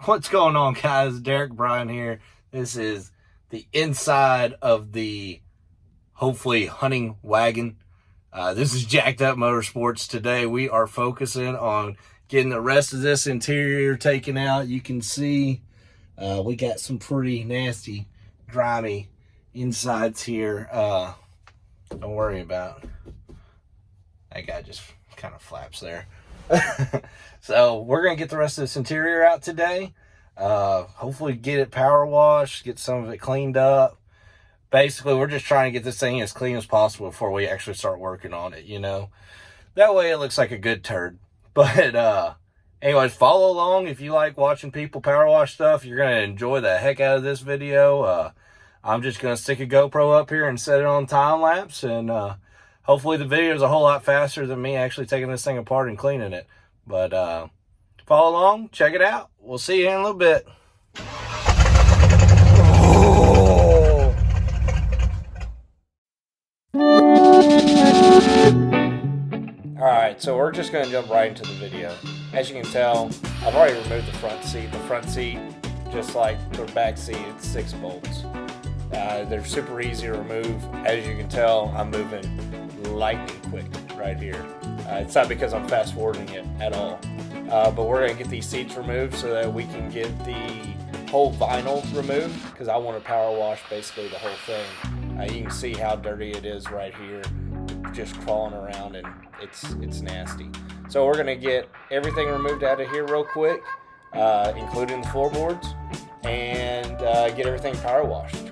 What's going on, guys? Derek Bryan here. This is the inside of the hopefully hunting wagon. This is Jacked Up Motorsports. Today we are focusing on getting the rest of this interior taken out. You can see we got some pretty nasty, grimy insides here. Don't worry about that guy, just kind of flaps there. So we're going to get the rest of this interior out today. Hopefully get it power washed, get some of it cleaned up. Basically, we're just trying to get this thing as clean as possible before we actually start working on it, you know. That way it looks like a good turd. But anyways, follow along. If you like watching people power wash stuff, you're going to enjoy the heck out of this video. I'm just going to stick a GoPro up here and set it on time lapse, and hopefully the video is a whole lot faster than me actually taking this thing apart and cleaning it. But follow along, check it out. We'll see you in a little bit. Oh. Alright, so we're just going to jump right into the video. As you can tell, I've already removed the front seat. The front seat, just like the back seat, it's 6 bolts. They're super easy to remove. As you can tell, I'm moving lightning quick right here. It's not because I'm fast forwarding it at all. But we're going to get these seats removed so that we can get the whole vinyl removed, because I want to power wash basically the whole thing. You can see how dirty it is right here, just crawling around, and it's nasty. So we're going to get everything removed out of here real quick, including the floorboards, and get everything power washed.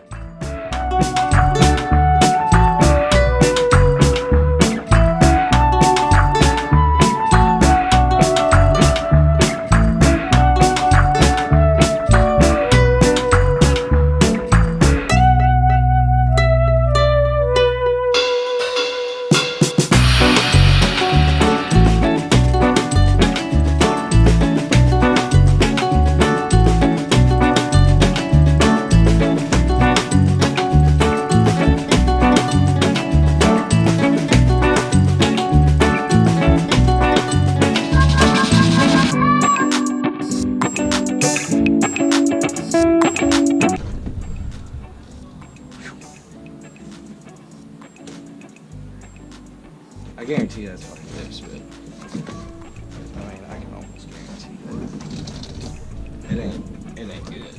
I guarantee that's fucking dip spit. I mean, I can almost guarantee that. It ain't good.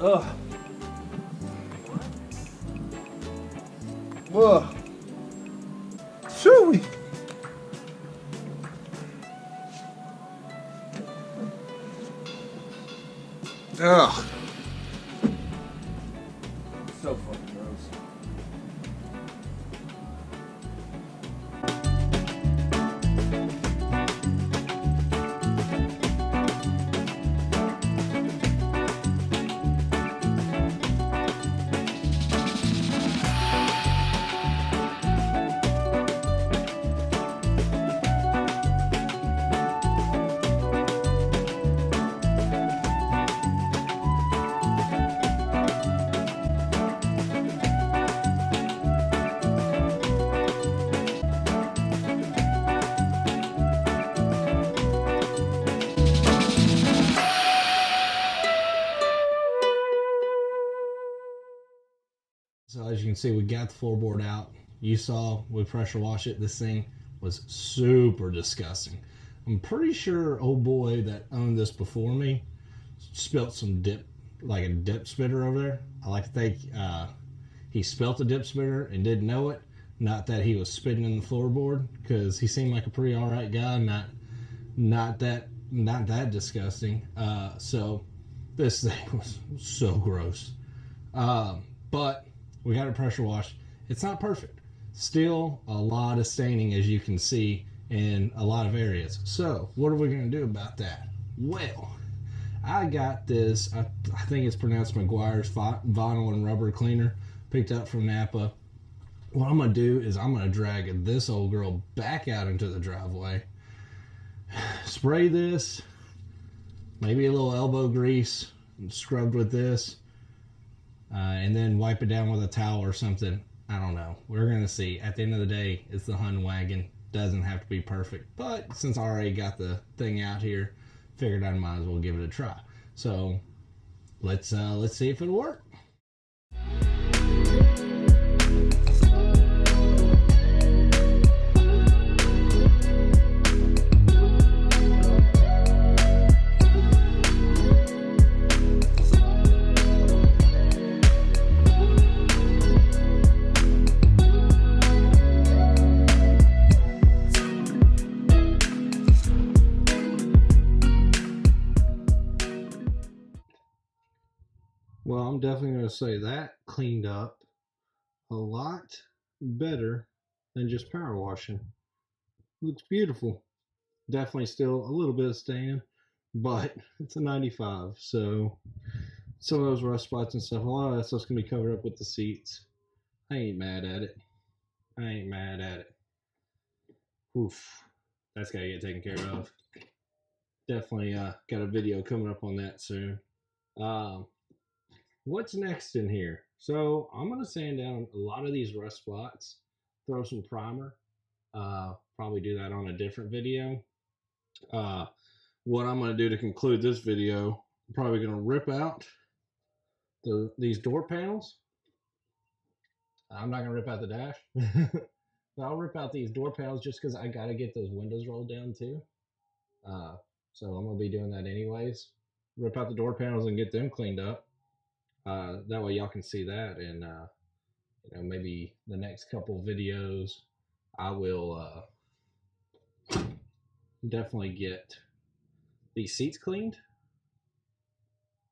Ugh. Ugh. Chewy. Ugh. So fucking gross. So as you can see, we got the floorboard out. You saw we pressure wash it. This thing was super disgusting. I'm pretty sure old boy that owned this before me spilt some dip, like a dip spitter over there. I like to think he spilt a dip spitter and didn't know it. Not that he was spitting in the floorboard, because he seemed like a pretty alright guy. Not that disgusting. So this thing was so gross. But we got it pressure washed. It's not perfect. Still a lot of staining, as you can see, in a lot of areas. So what are we going to do about that? Well, I got this, I think it's pronounced Meguiar's vinyl and rubber cleaner, picked up from Napa. what I'm going to do is I'm going to drag this old girl back out into the driveway, spray this, maybe a little elbow grease, and scrubbed with this, and then wipe it down with a towel or something. I don't know. We're going to see. At the end of the day, it's the Hun wagon. Doesn't have to be perfect. But since I already got the thing out here, figured I might as well give it a try. So let's see if it'll work. Well, I'm definitely going to say that cleaned up a lot better than just power washing. Looks beautiful. Definitely still a little bit of stain, but it's a 95. So some of those rust spots and stuff, a lot of that stuff's going to be covered up with the seats. I ain't mad at it. I ain't mad at it. Oof. That's got to get taken care of. Definitely got a video coming up on that soon. What's next in here? So I'm going to sand down a lot of these rust spots, throw some primer, probably do that on a different video. What I'm going to do to conclude this video, I'm probably going to rip out these door panels. I'm not going to rip out the dash, but I'll rip out these door panels just because I got to get those windows rolled down too. So I'm going to be doing that anyways. Rip out the door panels and get them cleaned up. That way y'all can see that, and you know, maybe the next couple videos I will definitely get these seats cleaned.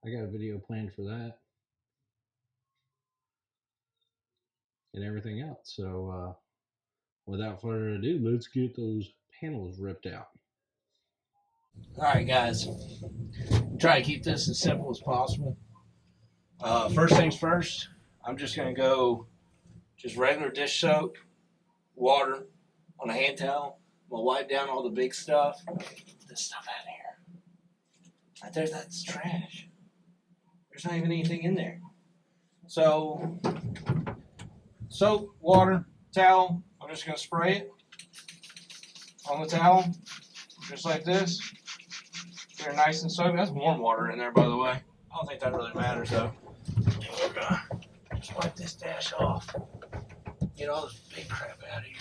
I got a video planned for that and everything else. So without further ado, let's get those panels ripped out. All right, guys. Try to keep this as simple as possible. First things first, I'm just going to go just regular dish soap, water on a hand towel. I'm going to wipe down all the big stuff. Get this stuff out of here. Right there, that's trash. There's not even anything in there. So, soap, water, towel. I'm just going to spray it on the towel, just like this. Get it nice and soapy. That's warm water in there, by the way. I don't think that really matters, though. We're gonna just wipe this dash off. Get all this big crap out of here.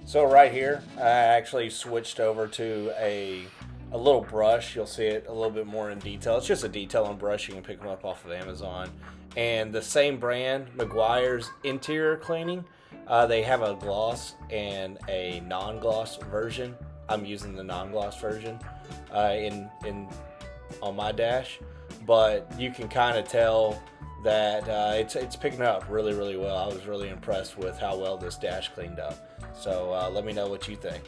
So right here, I actually switched over to a little brush. You'll see it a little bit more in detail. It's just a detailing brush. You can pick them up off of Amazon. And the same brand, Meguiar's Interior Cleaning, they have a gloss and a non-gloss version. I'm using the non-gloss version on my dash, but you can kind of tell that it's picking up really, really well. I was really impressed with how well this dash cleaned up. So let me know what you think.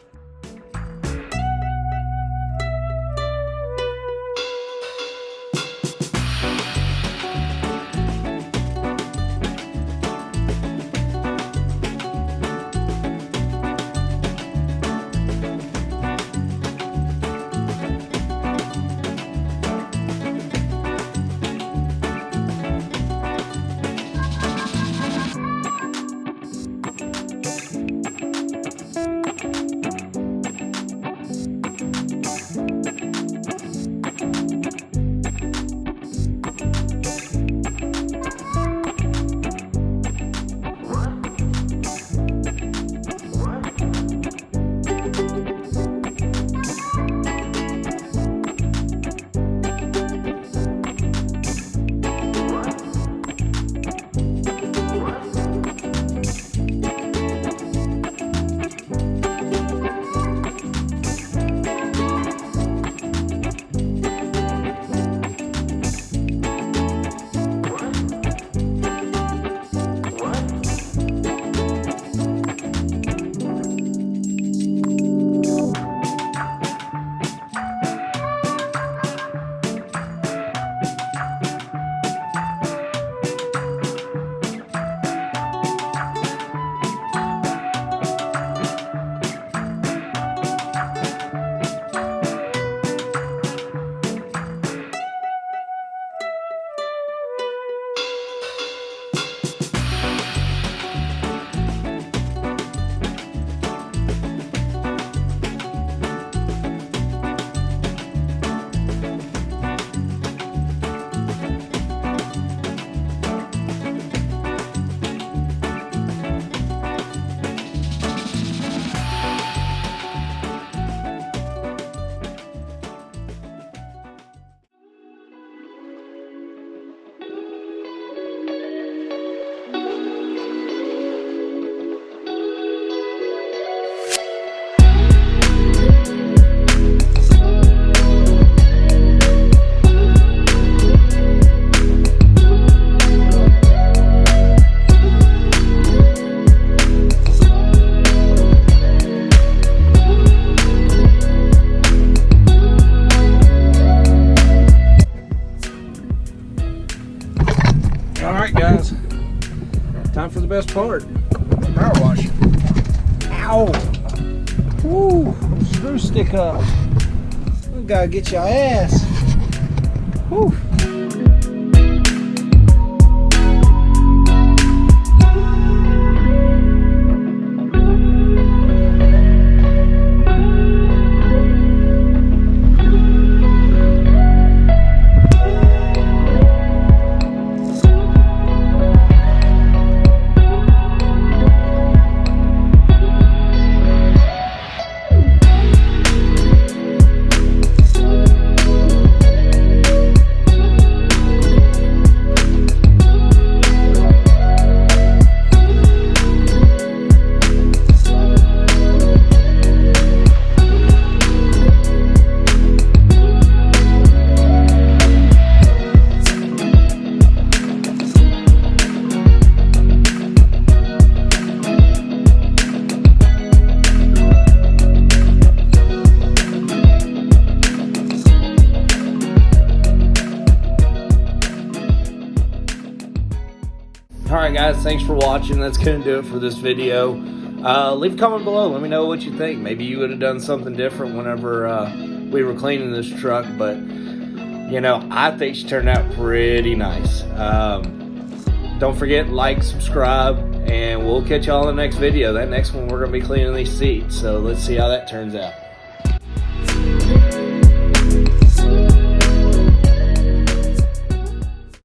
best part. Power wash. Ow! Woo! Screw stick up. We gotta get your ass. Woo! Alright guys, thanks for watching. That's going to do it for this video. Leave a comment below. Let me know what you think. Maybe you would have done something different whenever we were cleaning this truck. But, you know, I think she turned out pretty nice. Don't forget, like, subscribe, and we'll catch y'all in the next video. That next one, we're going to be cleaning these seats. So let's see how that turns out.